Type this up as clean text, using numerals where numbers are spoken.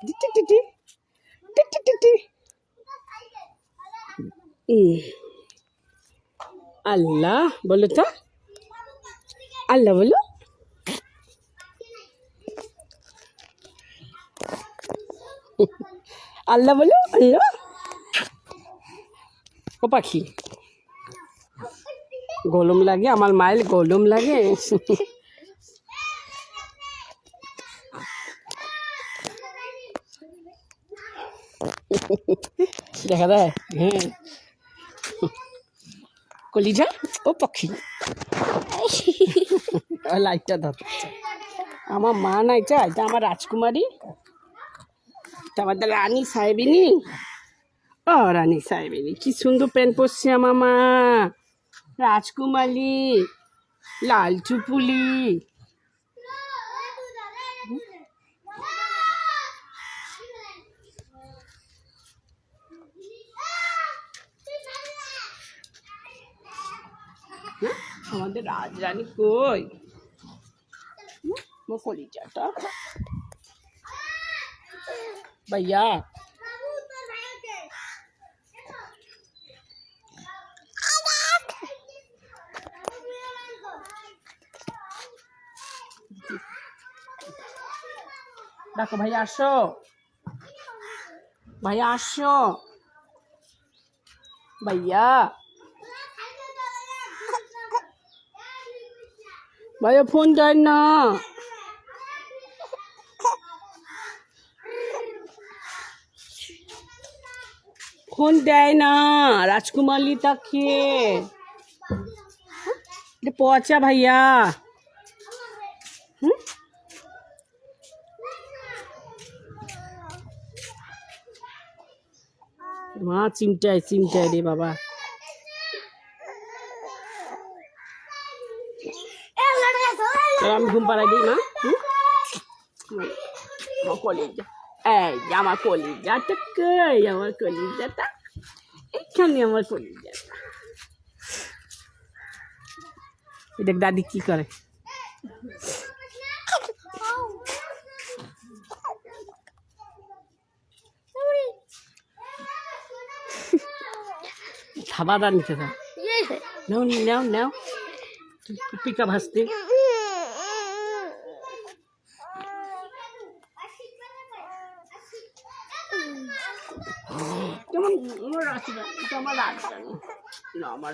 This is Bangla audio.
টিটি টিটি টিটি টিটি। আল্লাহ বলো তো, আল্লাহ বলো। আল্লাহ বলো, আল্লাহ। ও পাখি গলম লাগে, আমার মায়ের গলম লাগে। দেখা দেয়, হ্যাঁ। কলিজা ও পাখি লাইটটা ধরছে। আমার মা নাই চা, এটা আমার রাজকুমারী, এটা আমাদের রানী সাহেবিনী। ও রানী সাহেবিনী, কি সুন্দর প্যান্ট পরছে আমার মা। রাজকুমারী, লাল চুপুলি। আমাদের রাজরানী কই? কলিজাটা ভাইয়া। দেখো ভাইয়া, আসো ভাইয়া, আসো ভাইয়া। ভাইয়া ফোন দেয় না। ফোন দেয় না রাজকুমারী তাকে। পচা ভাইয়া। মা চিমটায় চিমটায় রে বাবা। আমি ঘুম পাড়াই দিই মা। আমার কলিজা, এই আমার কলিজাটা কই? আমার কলিজাটা এইখানে, আমার কলিজাটা। দেখ দাদি কি করে। খাবার নিতে থাক। নাও নাও নাও, পিকা ভাসতে। কেমন আমার রাজরানী, আমার রাজরানী না আমার।